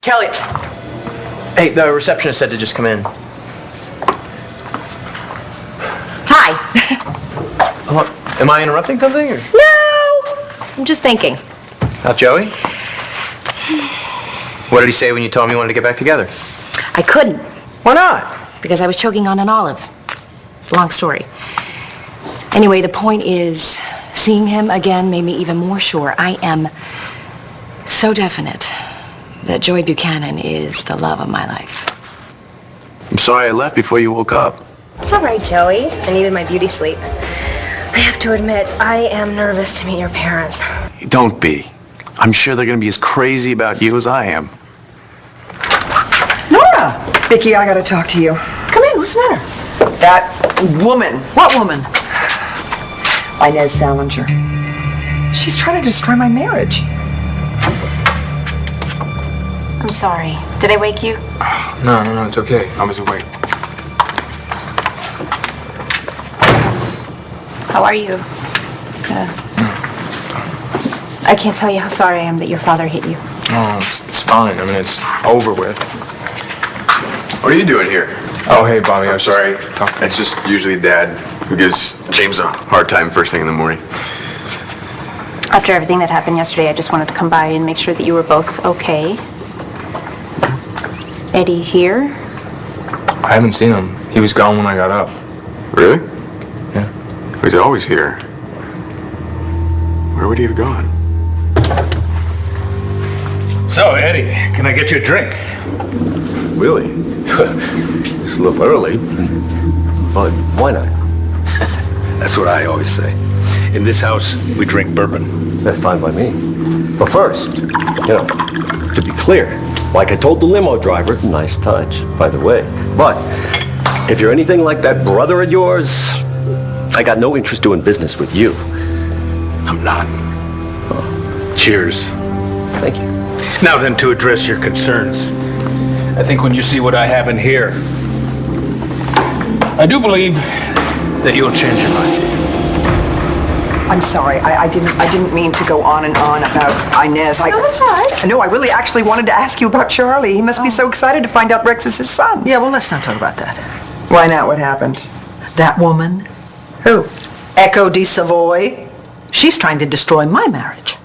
Kelly! Hey, the receptionist said to just come in. Hi. Am I interrupting something? Or? No! I'm just thinking. About Joey? What did he say when you told him you wanted to get back together? I couldn't. Why not? Because I was choking on an olive. It's a long story. Anyway, the point is, seeing him again made me even more sure I am so definite that Joey Buchanan is the love of my life. I'm sorry I left before you woke up. It's all right, Joey. I needed my beauty sleep. I have to admit, I am nervous to meet your parents. Don't be. I'm sure they're gonna be as crazy about you as I am. Nora! Vicki, I gotta talk to you. Come in, what's the matter? That woman. What woman? Inez Salinger. She's trying to destroy my marriage. I'm sorry. Did I wake you? No, it's okay. I was awake. How are you? I can't tell you how sorry I am that your father hit you. Oh, it's fine. I mean, it's over with. What are you doing here? Oh, hey, Bobby. I'm sorry. It's just usually Dad who gives James a hard time first thing in the morning. After everything that happened yesterday, I just wanted to come by and make sure that you were both okay. Is Eddie here? I haven't seen him. He was gone when I got up. Really? Yeah. He's always here. Where would he have gone? So, Eddie, can I get you a drink? Really? It's a little early, but why not? That's what I always say. In this house, we drink bourbon. That's fine by me. But first, to be clear, like I told the limo driver, nice touch, by the way. But if you're anything like that brother of yours, I got no interest doing business with you. I'm not. Cheers. Thank you. Now then, to address your concerns. I think when you see what I have in here, I do believe that you'll change your mind. I'm sorry, I didn't mean to go on and on about Inez. No, that's all right. No, I really actually wanted to ask you about Charlie. He must be so excited to find out Rex is his son. Yeah, well, let's not talk about that. Why not? What happened? That woman? Who? Echo de Savoy. She's trying to destroy my marriage.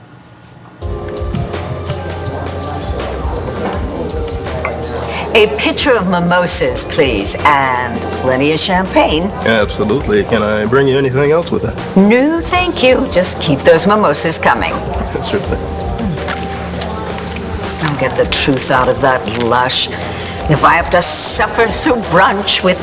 A pitcher of mimosas, please, and plenty of champagne. Absolutely. Can I bring you anything else with that? No, thank you. Just keep those mimosas coming. Certainly. I'll get the truth out of that lush. If I have to suffer through brunch with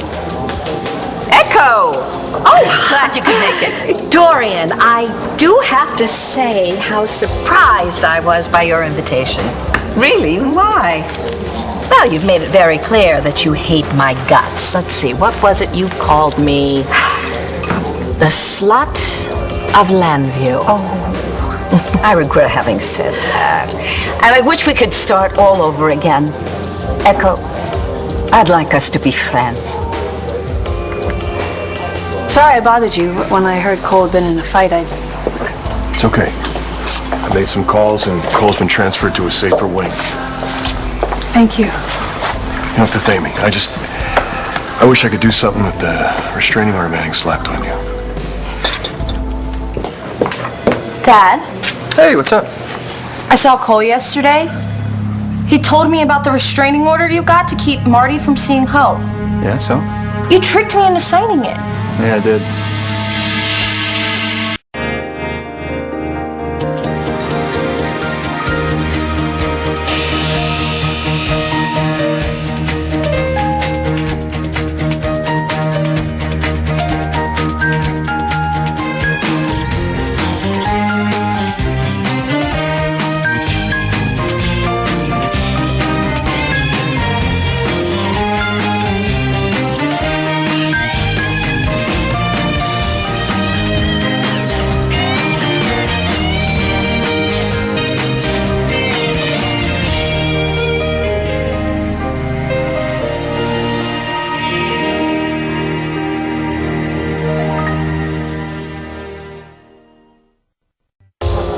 Echo. Oh, glad you could make it. Dorian, I do have to say how surprised I was by your invitation. Really? Why? Well, you've made it very clear that you hate my guts. Let's see, what was it you called me? The slut of Landview. Oh, I regret having said that. And I wish we could start all over again. Echo, I'd like us to be friends. Sorry I bothered you. When I heard Cole had been in a fight, It's okay. I made some calls and Cole's been transferred to a safer wing. Thank you. You don't have to thank me. I wish I could do something with the restraining order Manning slapped on you. Dad, Hey, what's up? I saw Cole yesterday. He told me about the restraining order you got to keep Marty from seeing Ho. Yeah, so? You tricked me into signing it. Yeah, I did.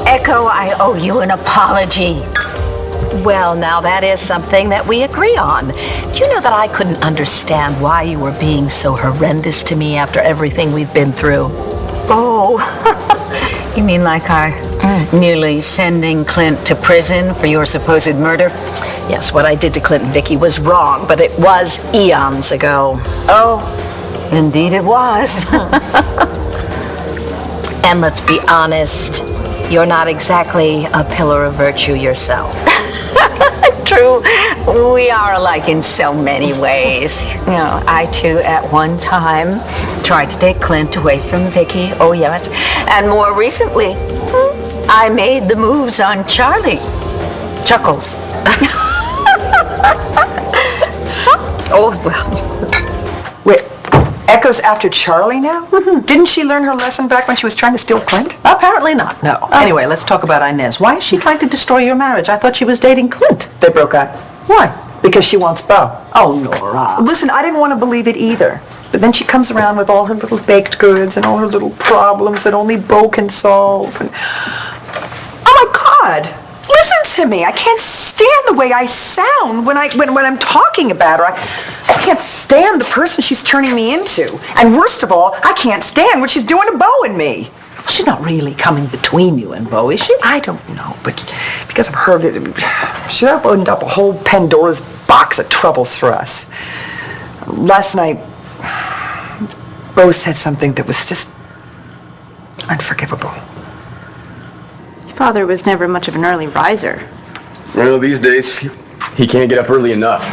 Echo, I owe you an apology. Well, now that is something that we agree on. Do you know that I couldn't understand why you were being so horrendous to me after everything we've been through? Oh, you mean like our nearly sending Clint to prison for your supposed murder? Yes, what I did to Clint and Vicky was wrong, but it was eons ago. Oh, indeed it was. And let's be honest, you're not exactly a pillar of virtue yourself. True, we are alike in so many ways. You know, I too at one time tried to take Clint away from Vicky, oh yes, and more recently, I made the moves on Charlie. Chuckles. Oh, well. Wait, Echo's after Charlie now? Didn't she learn her lesson back when she was trying to steal Clint? Apparently not, no. Anyway, let's talk about Inez. Why is she trying to destroy your marriage? I thought she was dating Clint. They broke up. Why? Because she wants Bo. Oh, Nora. Listen, I didn't want to believe it either. But then she comes around with all her little baked goods and all her little problems that only Bo can solve. And... oh my God! Listen to me. I can't stand the way I sound when I'm talking about her. I can't stand the person she's turning me into. And worst of all, I can't stand what she's doing to Bo and me. Well, she's not really coming between you and Bo, is she? I don't know, but because I've heard that she's opened up a whole Pandora's box of troubles for us. Last night, Bo said something that was just unforgivable. Your father was never much of an early riser. Well, these days, he can't get up early enough.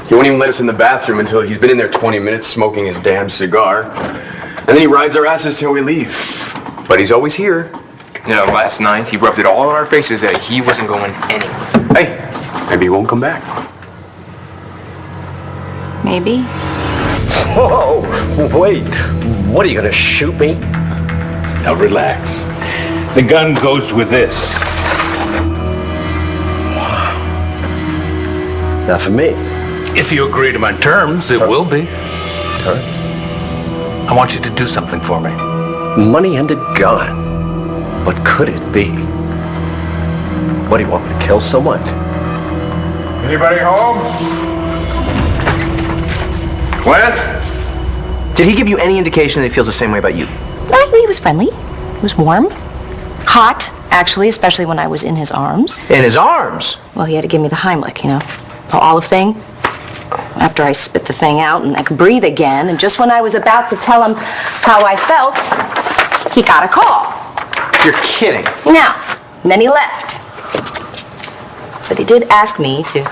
He won't even let us in the bathroom until he's been in there 20 minutes smoking his damn cigar. And then he rides our asses till we leave. But he's always here. You know, last night he rubbed it all in our faces that he wasn't going anywhere. Hey, maybe he won't come back. Maybe. Whoa, wait. What, are you gonna shoot me? Now relax. The gun goes with this. Not for me. If you agree to my terms, it will be. Terms? I want you to do something for me. Money and a gun. What could it be? What, do you want me to kill someone? Anybody home? Clint? Did he give you any indication that he feels the same way about you? He was friendly. He was warm. Hot, actually, especially when I was in his arms. In his arms? Well, he had to give me the Heimlich, you know, the olive thing. After I spit the thing out and I could breathe again, and just when I was about to tell him how I felt, he got a call. You're kidding. Now, and then he left. But he did ask me to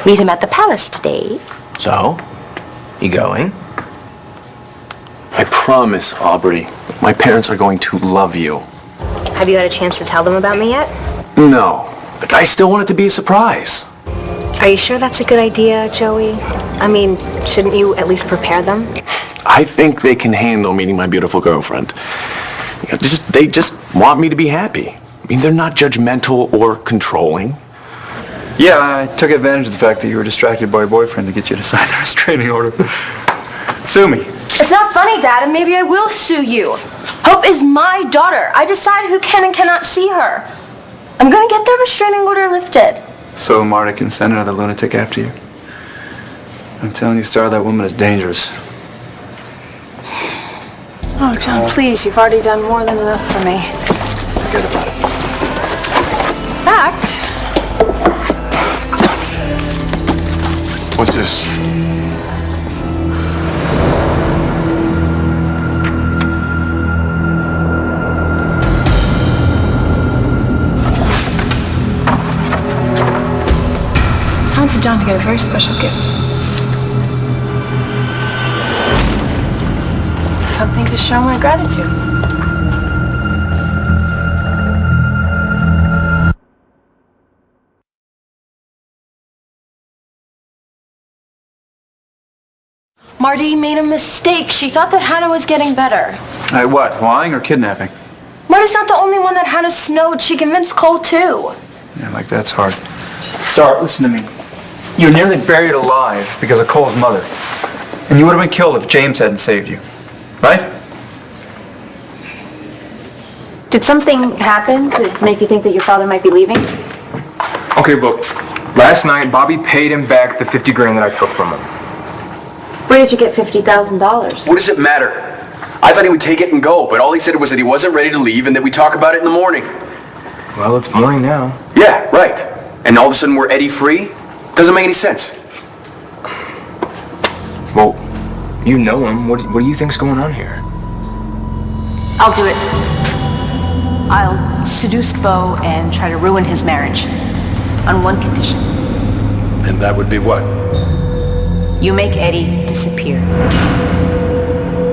meet him at the palace today. So, you going? I promise, Aubrey, my parents are going to love you. Have you had a chance to tell them about me yet? No, but I still want it to be a surprise. Are you sure that's a good idea, Joey? I mean, shouldn't you at least prepare them? I think they can handle meeting my beautiful girlfriend. You know, they just want me to be happy. I mean, they're not judgmental or controlling. Yeah, I took advantage of the fact that you were distracted by your boyfriend to get you to sign the restraining order. Sue me. It's not funny, Dad, and maybe I will sue you. Hope is my daughter. I decide who can and cannot see her. I'm gonna get the restraining order lifted. So Marta can send another lunatic after you. I'm telling you, Star, that woman is dangerous. Oh, John, please, you've already done more than enough for me. Forget about it. In fact, What's this? it's time for John to get a very special gift. Something to show my gratitude. Marty made a mistake. She thought that Hannah was getting better. What, lying or kidnapping? Marty's not the only one that Hannah snowed. She convinced Cole, too. Yeah, like that's hard. Star, listen to me. You were nearly buried alive because of Cole's mother. And you would have been killed if James hadn't saved you. Right? Did something happen to make you think that your father might be leaving? Okay, look. Last night, Bobby paid him back the 50 grand that I took from him. Where did you get $50,000? What does it matter? I thought he would take it and go, but all he said was that he wasn't ready to leave and that we talk about it in the morning. Well, it's morning now. Yeah, right. And all of a sudden we're Eddie free? Doesn't make any sense. Well, you know him. What do you think's going on here? I'll do it. I'll seduce Bo and try to ruin his marriage. On one condition. And that would be what? You make Eddie disappear.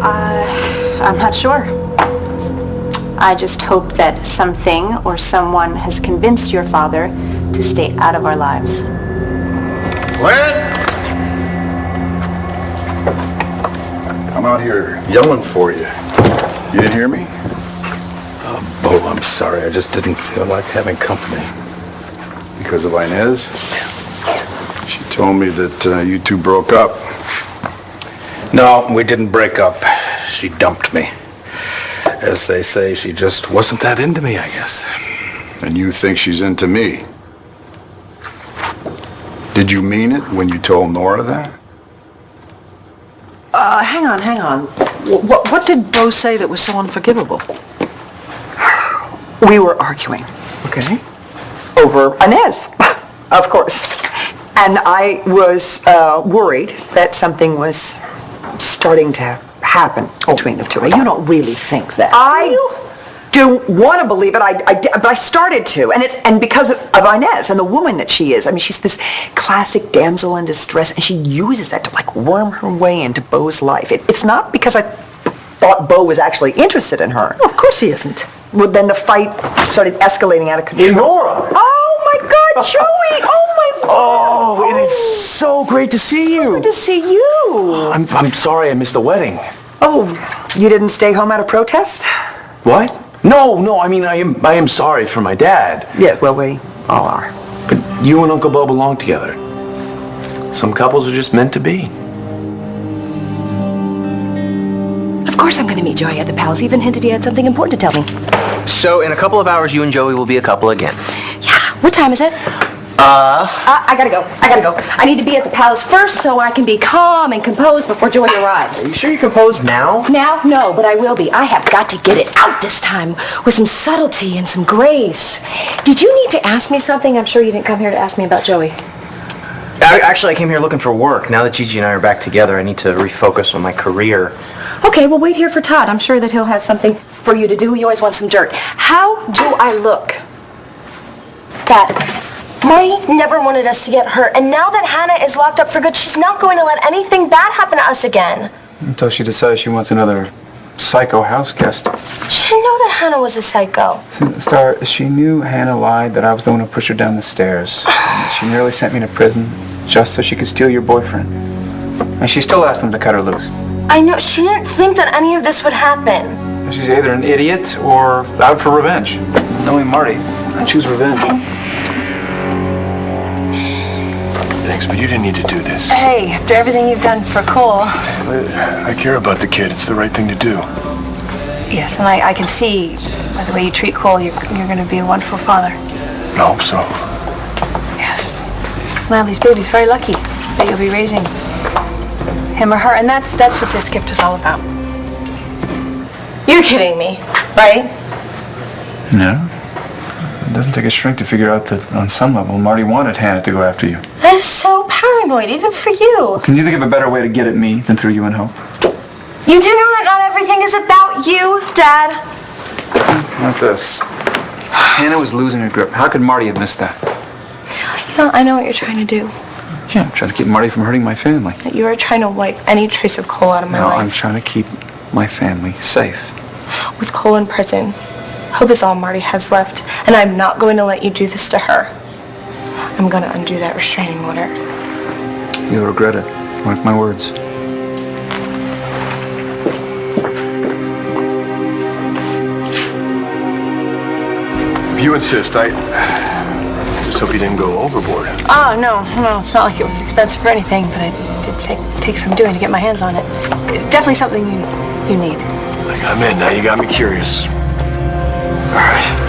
I'm not sure. I just hope that something or someone has convinced your father to stay out of our lives. Glenn? I'm out here yelling for you. You didn't hear me? Bo, I'm sorry. I just didn't feel like having company. Because of Inez? She told me that you two broke up. No, we didn't break up. She dumped me. As they say, she just wasn't that into me, I guess. And you think she's into me? Did you mean it when you told Nora that? Hang on. What did Bo say that was so unforgivable? We were arguing. Okay. Over Inez, of course. And I was worried that something was starting to happen between the two. You don't really think that. I don't want to believe it, but I started to. And because of Inez and the woman that she is. I mean, she's this classic damsel in distress, and she uses that to like worm her way into Bo's life. It's not because I thought Bo was actually interested in her. No, of course he isn't. Well, then the fight started escalating out of control. Nora! Oh my God, Joey! Oh my God! Oh, it is so great to see you. Good to see you. I'm sorry I missed the wedding. Oh, you didn't stay home out of protest? What? No, I mean, I am sorry for my dad. Yeah, well, we all are. But you and Uncle Bo belong together. Some couples are just meant to be. Of course I'm going to meet Joey at the palace. Even hinted he had something important to tell me. So in a couple of hours, you and Joey will be a couple again. Yeah, what time is it? I gotta go. I need to be at the palace first so I can be calm and composed before Joey arrives. Are you sure you're composed now? Now? No, but I will be. I have got to get it out this time with some subtlety and some grace. Did you need to ask me something? I'm sure you didn't come here to ask me about Joey. Actually, I came here looking for work. Now that Gigi and I are back together, I need to refocus on my career. Okay, well, wait here for Todd. I'm sure that he'll have something for you to do. You always want some dirt. How do I look? Dad, Marty never wanted us to get hurt, and now that Hannah is locked up for good, she's not going to let anything bad happen to us again. Until she decides she wants another psycho house guest. She didn't know that Hannah was a psycho. Star, she knew Hannah lied that I was the one who pushed her down the stairs. She nearly sent me to prison just so she could steal your boyfriend. And she still asked them to cut her loose. I know, she didn't think that any of this would happen. She's either an idiot or out for revenge. Knowing Marty, I choose revenge. Thanks, but you didn't need to do this. Hey, after everything you've done for Cole. I care about the kid. It's the right thing to do. Yes, and I can see by the way you treat Cole, you're going to be a wonderful father. I hope so. Yes. Well, these baby's very lucky that you'll be raising him or her, and that's what this gift is all about. You're kidding me, right? No. It doesn't take a shrink to figure out that on some level, Marty wanted Hannah to go after you. That is so paranoid, even for you. Can you think of a better way to get at me than through you and Hope? You do know that not everything is about you, Dad. Not this. Hannah was losing her grip. How could Marty have missed that? You know, I know what you're trying to do. Yeah, I'm trying to keep Marty from hurting my family. That you are trying to wipe any trace of Cole out of my No, life. I'm trying to keep my family safe. With Cole in prison, Hope is all Marty has left, and I'm not going to let you do this to her. I'm going to undo that restraining order. You'll regret it. Mark my words. If you insist, I just hope you didn't go overboard. Oh, no, it's not like it was expensive or anything, but it did take some doing to get my hands on it. It's definitely something you need. I'm in. Now you got me curious. All right.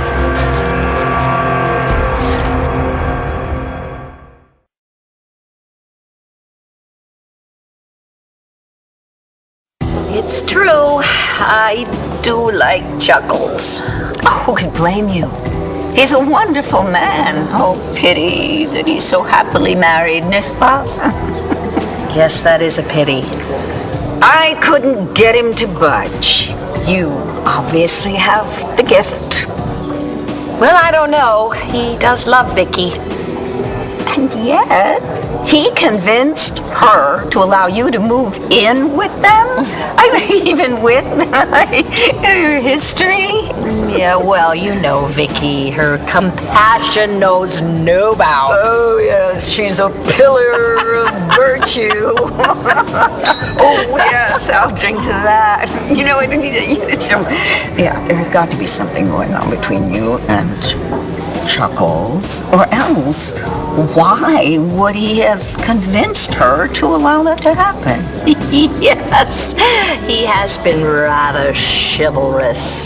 It's true. I do like Chuckles. Oh, who could blame you? He's a wonderful man. Oh, pity that he's so happily married, n'est-ce pas? Yes, that is a pity. I couldn't get him to budge. You obviously have the gift. Well, I don't know. He does love Vicky. And yet, he convinced her to allow you to move in with them? I mean, even with her history? Yeah, well, you know Vicky. Her compassion knows no bounds. Oh, yes, she's a pillar of virtue. Oh, yes, I'll drink to that. You know, there's got to be something going on between you and Chuckles, or else why would he have convinced her to allow that to happen? Yes, he has been rather chivalrous.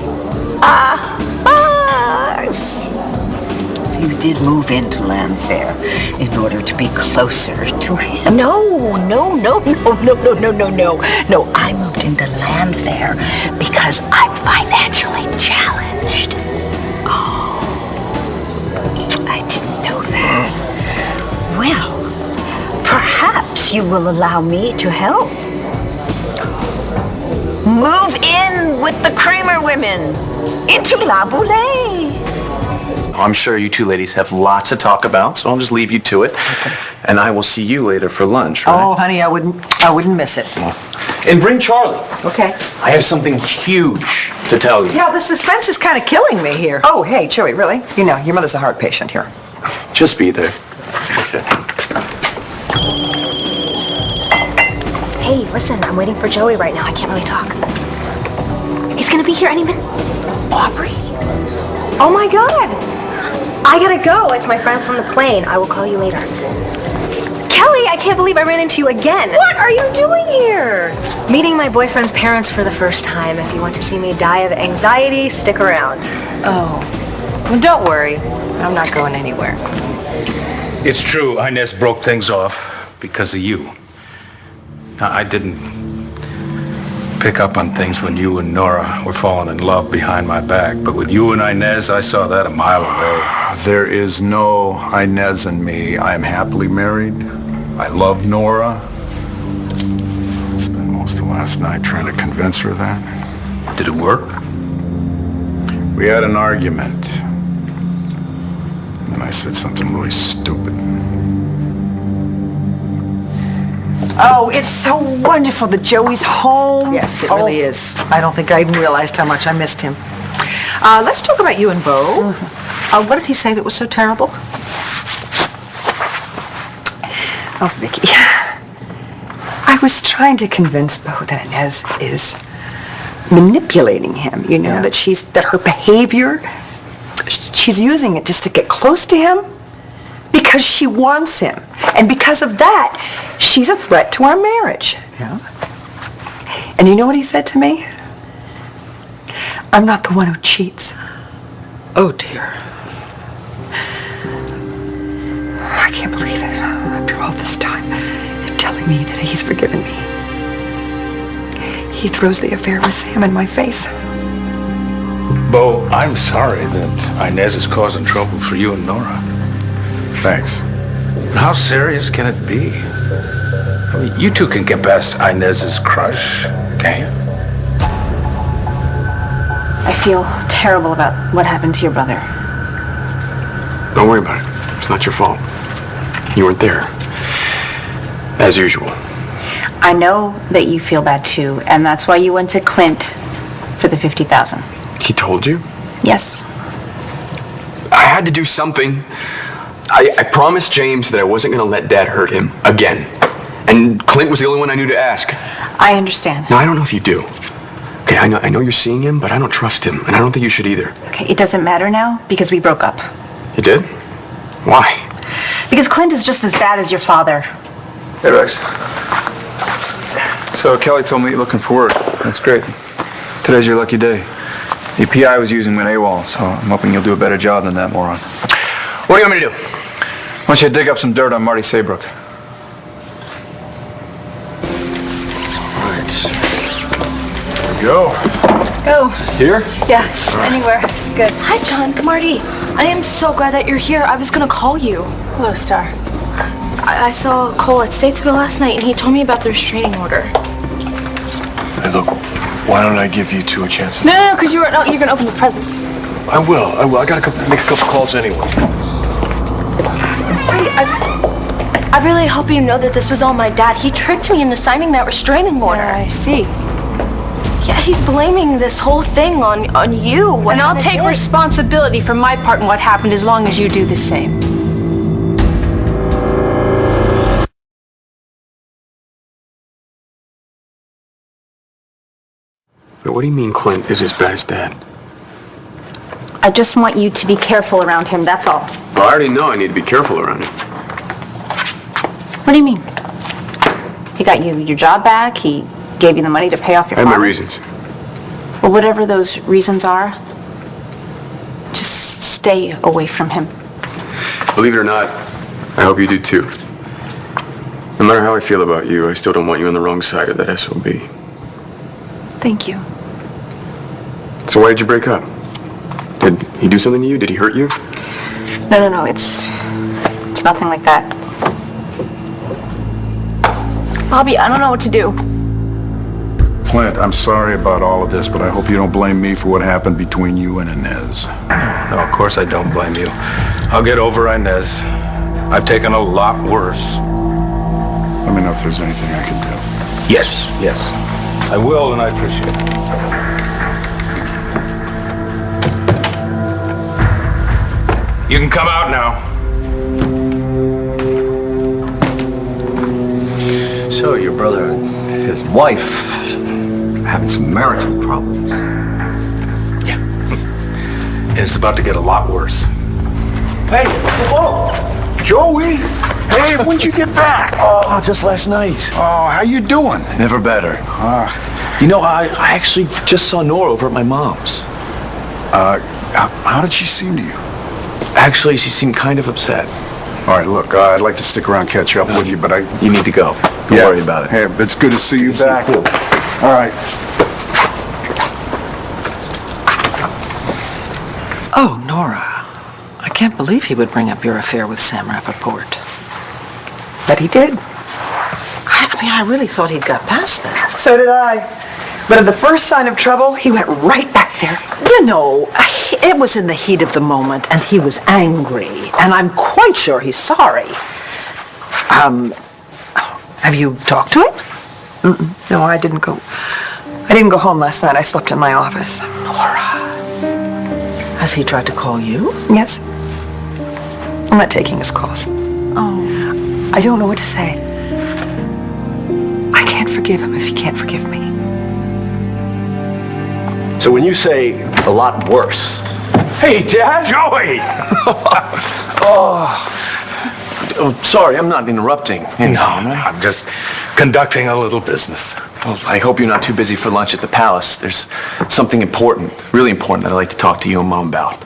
So you did move into Landfair in order to be closer to him? No. No, I moved into Landfair because I'm financially challenged. I didn't know that. Well, perhaps you will allow me to help. Move in with the Kramer women into La Boulée. I'm sure you two ladies have lots to talk about, so I'll just leave you to it. And I will see you later for lunch, right? Oh, honey, I wouldn't miss it. And bring Charlie. Okay. I have something huge to tell you. Yeah, the suspense is kind of killing me here. Oh, hey, Joey, really? You know, your mother's a heart patient here. Just be there. Okay. Hey, listen, I'm waiting for Joey right now. I can't really talk. He's gonna be here any minute. Aubrey? Oh my God! I gotta go. It's my friend from the plane. I will call you later. Kelly, I can't believe I ran into you again. What are you doing here? Meeting my boyfriend's parents for the first time. If you want to see me die of anxiety, stick around. Oh, well, don't worry. I'm not going anywhere. It's true, Inez broke things off because of you. Now, I didn't pick up on things when you and Nora were falling in love behind my back, but with you and Inez, I saw that a mile away. There is no Inez in me. I am happily married. I love Nora. Spent most of last night trying to convince her of that. Did it work? We had an argument. And I said something really stupid. Oh, it's so wonderful that Joey's home. Yes, it really is. I don't think I even realized how much I missed him. Let's talk about you and Bo. What did he say that was so terrible? Oh, Vicky. I was trying to convince Bo that Inez is manipulating him, you know, that her behavior, she's using it just to get close to him because she wants him. And because of that, she's a threat to our marriage. Yeah. And you know what he said to me? I'm not the one who cheats. Oh, dear. I can't believe it. After all this time, you're telling me that he's forgiven me. He throws the affair with Sam in my face. Bo, I'm sorry that Inez is causing trouble for you and Nora. Thanks. How serious can it be? I mean, you two can get past Inez's crush, can't you? I feel terrible about what happened to your brother. Don't worry about it. It's not your fault. You weren't there. As usual. I know that you feel bad too, and that's why you went to Clint for the $50,000. He told you? Yes. I had to do something. I promised James that I wasn't going to let Dad hurt him again. And Clint was the only one I knew to ask. I understand. Now, I don't know if you do. Okay, I know you're seeing him, but I don't trust him, and I don't think you should either. Okay, it doesn't matter now because we broke up. You did? Why? Because Clint is just as bad as your father. Hey, Rex. So Kelly told me you're looking for work. That's great. Today's your lucky day. The PI was using me in AWOL, so I'm hoping you'll do a better job than that moron. What do you want me to do? I want you to dig up some dirt on Marty Saybrook. Right. go. Go. Here? Yeah, anywhere. It's good. Hi, John. Marty. I am so glad that you're here. I was gonna call you. Hello, Star. I saw Cole at Statesville last night, and he told me about the restraining order. Hey, look, why don't I give you two a chance? No, because you're gonna open the present. I will. I gotta make a couple calls anyway. I really hope you know that this was all my dad. He tricked me into signing that restraining order. I see. Yeah, he's blaming this whole thing on you. And I'll take responsibility for my part in what happened as long as you do the same. But what do you mean Clint is as bad as Dad? I just want you to be careful around him, that's all. Well, I already know I need to be careful around him. What do you mean? He got you your job back, he gave you the money to pay off your I have my father? reasons. Well, whatever those reasons are, just stay away from him. Believe it or not, I hope you do too. No matter how I feel about you, I still don't want you on the wrong side of that SOB. Thank you. So why did you break up? Did he do something to you? Did he hurt you? No, it's nothing like that. Bobby, I don't know what to do. Clint, I'm sorry about all of this, but I hope you don't blame me for what happened between you and Inez. No, of course I don't blame you. I'll get over Inez. I've taken a lot worse. Let me know if there's anything I can do. Yes. I will, and I appreciate it. You can come out now. So your brother and his wife are having some marital problems. Yeah. And it's about to get a lot worse. Hey, whoa! Joey! Hey, when'd you get back? Oh, just last night. Oh, how you doing? Never better. You know, I actually just saw Nora over at my mom's. How did she seem to you? Actually, she seemed kind of upset. All right, look, I'd like to stick around, catch up with you, but You need to go. Don't worry about it. Hey, it's good to see you back. All right. Oh, Nora. I can't believe he would bring up your affair with Sam Rappaport. But he did. I mean, I really thought he'd got past that. So did I. But at the first sign of trouble, he went right back there. You know, it was in the heat of the moment, and he was angry, and I'm quite sure he's sorry. Have you talked to him? No, I didn't go home last night. I slept in my office. Nora, has he tried to call you? Yes. I'm not taking his calls. Oh. I don't know what to say. I can't forgive him if he can't forgive me. So when you say a lot worse... Hey, Dad! Joey! Oh, sorry, I'm not interrupting. No, I'm just conducting a little business. Well, I hope you're not too busy for lunch at the palace. There's something important, really important, that I'd like to talk to you and Mom about.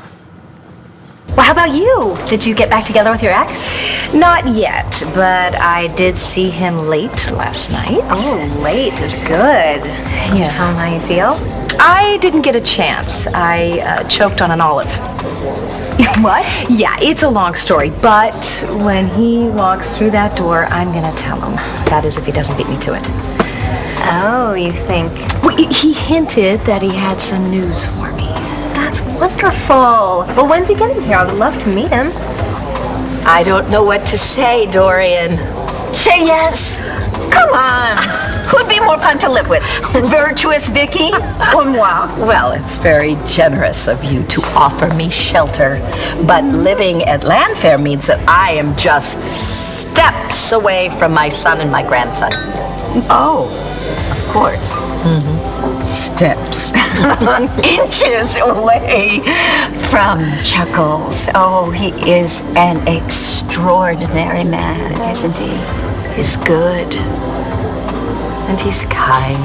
Well, how about you? Did you get back together with your ex? Not yet, but I did see him late last night. Oh, late is good. Can you tell him how you feel? I didn't get a chance. I choked on an olive. What? Yeah, it's a long story, but when he walks through that door, I'm gonna tell him. That is if he doesn't beat me to it. Oh, you think? Well, he hinted that he had some news for me. That's wonderful. Well, when's he getting here? I would love to meet him. I don't know what to say, Dorian. Say yes. Come on. Who'd be more fun to live with? Virtuous Vicky or moi? Well, it's very generous of you to offer me shelter. But living at Landfair means that I am just steps away from my son and my grandson. Oh, of course. Steps. Inches away from Chuckles. Oh, he is an extraordinary man, isn't he? He's good. And he's kind.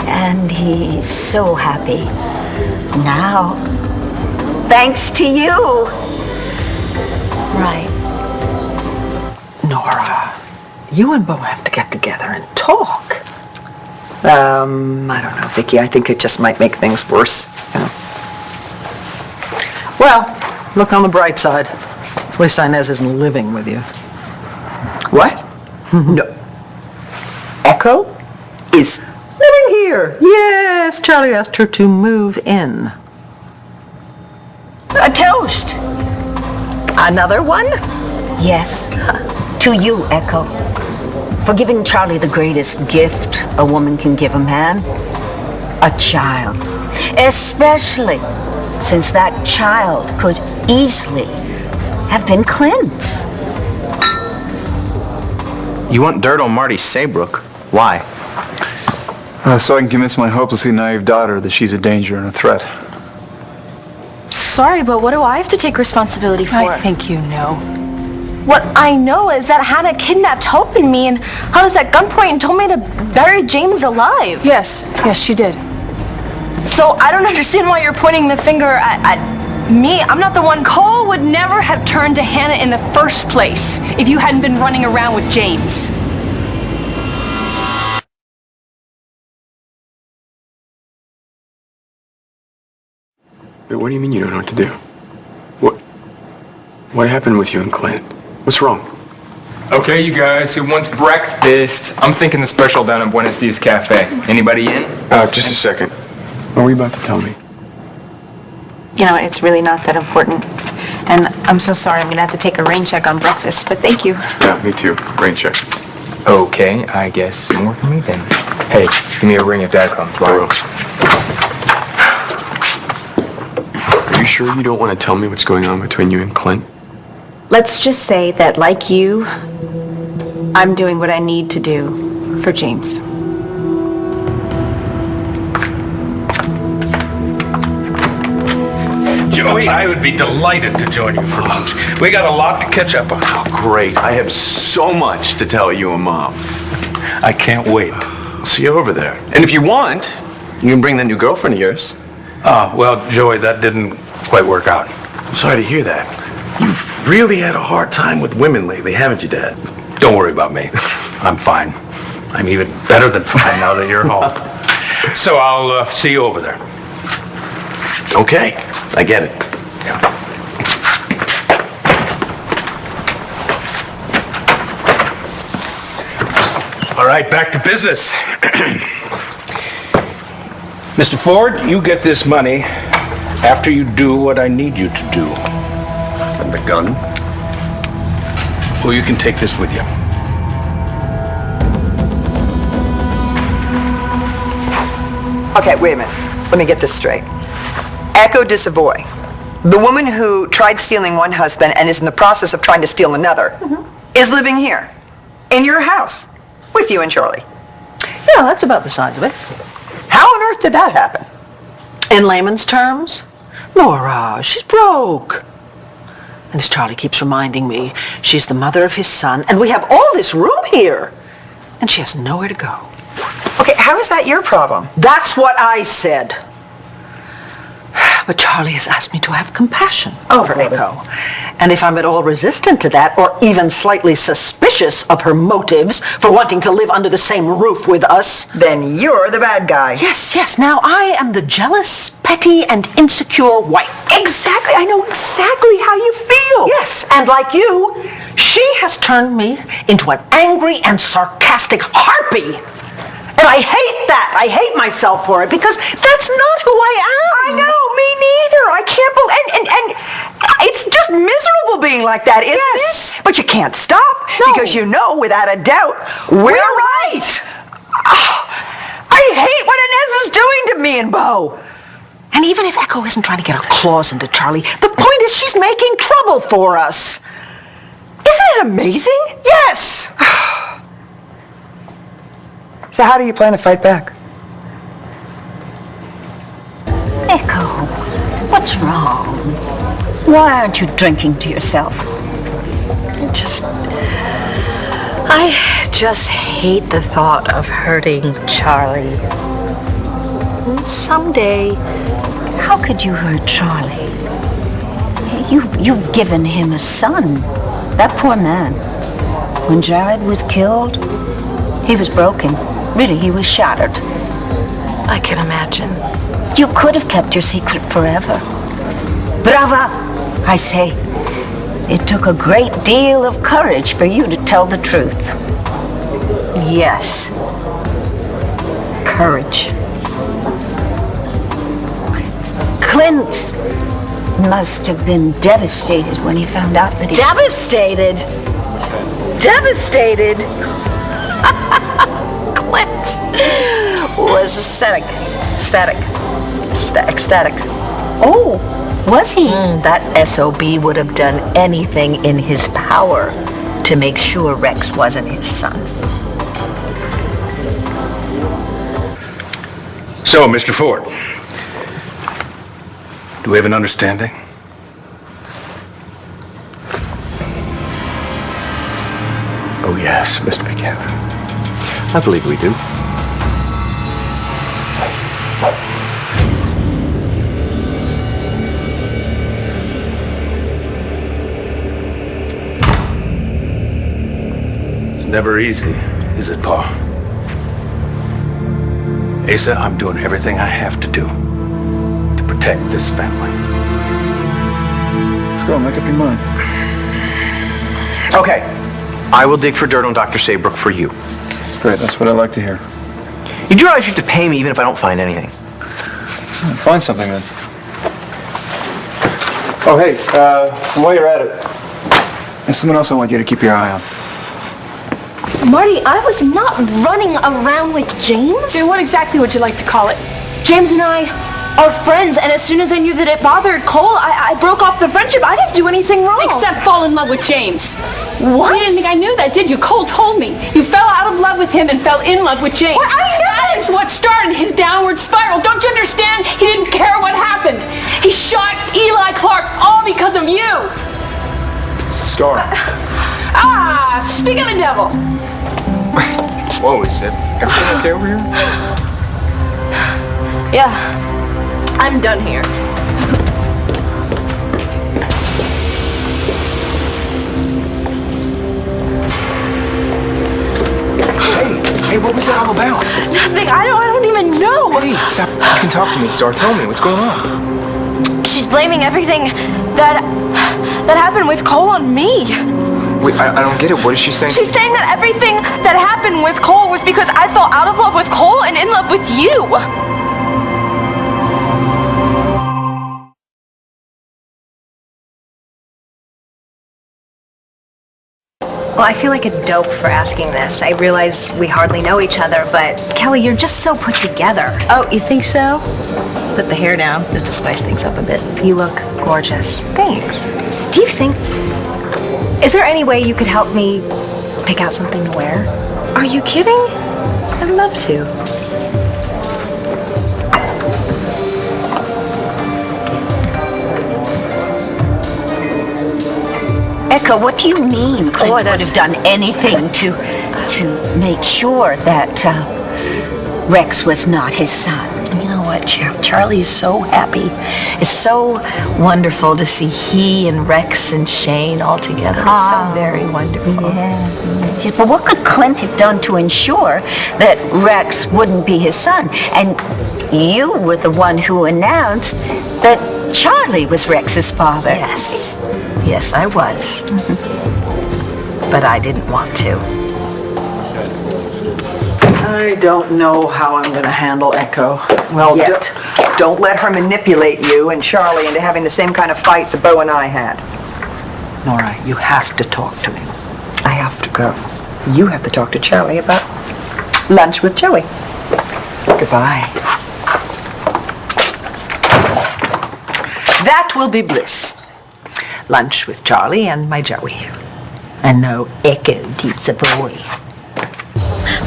And he's so happy. Now, thanks to you. Right. Nora, you and Bo have to get together and talk. I don't know, Vicki. I think it just might make things worse. You know. Well, look on the bright side. At least Inez isn't living with you. What? No. Echo is living here. Yes, Charlie asked her to move in. A toast. Another one? Yes. To you, Echo. For giving Charlie the greatest gift a woman can give a man. A child. Especially since that child could easily have been Clint's. You want dirt on Marty Saybrook? Why? So I can convince my hopelessly naive daughter that she's a danger and a threat. Sorry, but what do I have to take responsibility for? I think you know. What I know is that Hannah kidnapped Hope and me and held us at gunpoint and told me to bury James alive. Yes, she did. So I don't understand why you're pointing the finger at me. I'm not the one. Cole would never have turned to Hannah in the first place if you hadn't been running around with James. Wait, what do you mean you don't know what to do? What happened with you and Clint? What's wrong? Okay, you guys, who wants breakfast? I'm thinking the special down at Buenos Dias Cafe. Anybody in? Just a second. What were you about to tell me? You know, it's really not that important. And I'm so sorry, I'm gonna have to take a rain check on breakfast, but thank you. Yeah, me too. Rain check. Okay, I guess more for me then. Hey, give me a ring if Dad comes. Are you sure you don't want to tell me what's going on between you and Clint? Let's just say that, like you, I'm doing what I need to do for James. Joey, I would be delighted to join you for lunch. We got a lot to catch up on. Oh, great. I have so much to tell you and Mom. I can't wait. I'll see you over there. And if you want, you can bring that new girlfriend of yours. Oh, well, Joey, that didn't quite work out. I'm sorry to hear that. You've really had a hard time with women lately, haven't you, Dad? Don't worry about me. I'm fine. I'm even better than fine now that you're home. So I'll see you over there. Okay, I get it. Yeah. All right, back to business. Mr. Ford, you get this money after you do what I need you to do. And the gun? Well, you can take this with you. Okay, wait a minute. Let me get this straight. Echo de Savoy, the woman who tried stealing one husband and is in the process of trying to steal another, is living here, in your house, with you and Charlie. Yeah, that's about the size of it. How on earth did that happen? In layman's terms, Laura, she's broke. And as Charlie keeps reminding me, she's the mother of his son, and we have all this room here. And she has nowhere to go. Okay, how is that your problem? That's what I said. But Charlie has asked me to have compassion for Echo. And if I'm at all resistant to that, or even slightly suspicious of her motives for wanting to live under the same roof with us, then you're the bad guy. Yes, now I am the jealous, petty, and insecure wife. Exactly, I know exactly how you feel. Yes, and like you, she has turned me into an angry and sarcastic harpy. And I hate that. I hate myself for it because that's not who I am. I know, me neither. I can't believe, and it's just miserable being like that, isn't it? But you can't stop because you know, without a doubt, we're right. I hate what Inez is doing to me and Bo. And even if Echo isn't trying to get her claws into Charlie, the point is she's making trouble for us. Isn't it amazing? Yes. So how do you plan to fight back? Echo, what's wrong? Why aren't you drinking to yourself? I just hate the thought of hurting Charlie. Someday, how could you hurt Charlie? You've given him a son. That poor man. When Jared was killed, he was broken. Really, he was shattered. I can imagine. You could have kept your secret forever. Brava, I say. It took a great deal of courage for you to tell the truth. Yes. Courage. Clint must have been devastated when he found out that he... Devastated? Devastated? Clint was ecstatic. Oh, was he? That SOB would have done anything in his power to make sure Rex wasn't his son. So, Mr. Ford, do we have an understanding? Oh, yes, Mr. Buchanan. I believe we do. It's never easy, is it, Pa? Asa, I'm doing everything I have to do to protect this family. Let's go, make up your mind. Okay. I will dig for dirt on Dr. Saybrook for you. Great, that's what I like to hear. You do realize you have to pay me even if I don't find anything? Find something then. Oh, hey, while you're at it, there's someone else I want you to keep your eye on. Marty, I was not running around with James. Then what exactly would you like to call it? James and I are friends, and as soon as I knew that it bothered Cole, I broke off the friendship. I didn't do anything wrong. Except fall in love with James. What? You didn't think I knew that, did you? Cole told me. You fell out of love with him and fell in love with James. Well, I know. That is what started his downward spiral. Don't you understand? He didn't care what happened. He shot Eli Clark all because of you. Star. Speak of the devil. Whoa, is that everything okay over here? Yeah, I'm done here. Hey, what was that all about? Nothing. I don't even know. Hey, stop. You can talk to me, Star. Tell me, what's going on? She's blaming everything that happened with Cole on me. Wait, I don't get it. What is she saying? She's saying that everything that happened with Cole was because I fell out of love with Cole and in love with you. Well, I feel like a dope for asking this. I realize we hardly know each other, but Kelly, you're just so put together. Oh, you think so? Put the hair down just to spice things up a bit. You look gorgeous. Thanks. Do you think... Is there any way you could help me pick out something to wear? Are you kidding? I'd love to. Eka, what do you mean Clint would have done anything to make sure that Rex was not his son? You know what, Charlie's so happy. It's so wonderful to see he and Rex and Shane all together. It's so very wonderful. Yeah. But what could Clint have done to ensure that Rex wouldn't be his son? And you were the one who announced that Charlie was Rex's father. Yes. Yes, I was. But I didn't want to. I don't know how I'm going to handle Echo. Well, don't let her manipulate you and Charlie into having the same kind of fight that Bo and I had. Nora, you have to talk to him. I have to go. You have to talk to Charlie about lunch with Joey. Goodbye. That will be bliss. Lunch with Charlie and my Joey. And no Echo teach a boy.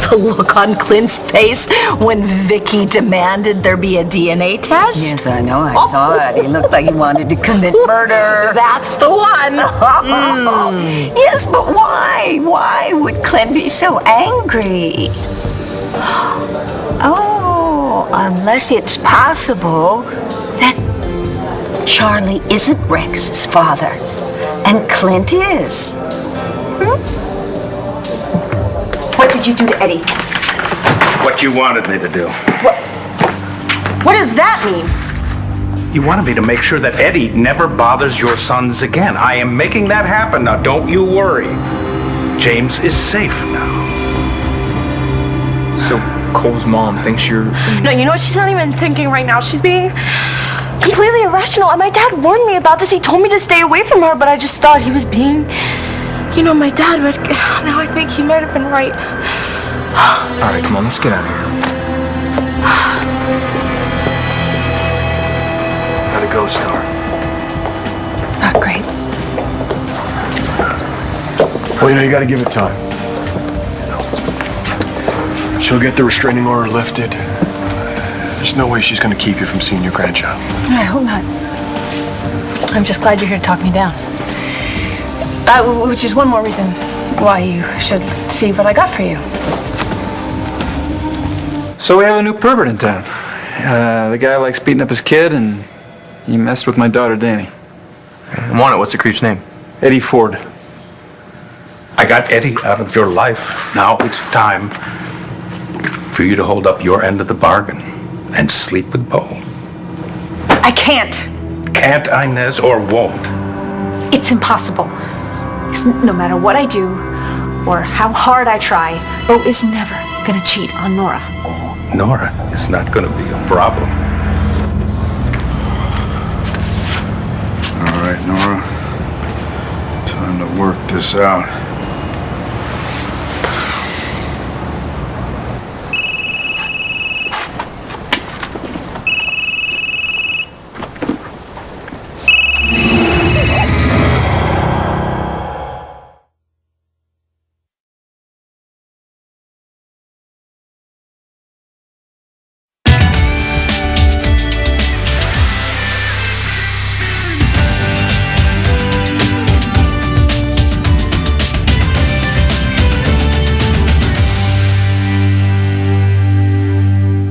The look on Clint's face when Vicky demanded there be a DNA test? Yes, I know. I saw it. He looked like he wanted to commit murder. That's the one. Yes, but why? Why would Clint be so angry? Oh, unless it's possible that Charlie isn't Rex's father and Clint is. What did you do to Eddie? what you wanted me to do. What does that mean? You wanted me to make sure that Eddie never bothers your sons again. I am making that happen now. Don't you worry. James is safe now. So Cole's mom thinks you're... No, you know what? She's not even thinking right now. She's being completely irrational. And my dad warned me about this. He told me to stay away from her, but I just thought he was being... You know, my dad, but now I think he might have been right. All right, come on, let's get out of here. Gotta go, Star. Not great. Well, you know, you gotta give it time. She'll get the restraining order lifted. There's no way she's gonna keep you from seeing your grandchild. I hope not. I'm just glad you're here to talk me down. Which is one more reason why you should see what I got for you. So we have a new pervert in town. The guy likes beating up his kid, and he messed with my daughter, Danny. I want it. What's the creep's name? Eddie Ford. I got Eddie out of your life. Now it's time for you to hold up your end of the bargain and sleep with Bo. I can't. Can't, Inez, or won't? It's impossible. 'Cause no matter what I do or how hard I try, Bo is never gonna cheat on Nora. Nora is not going to be a problem. All right, Nora. Time to work this out.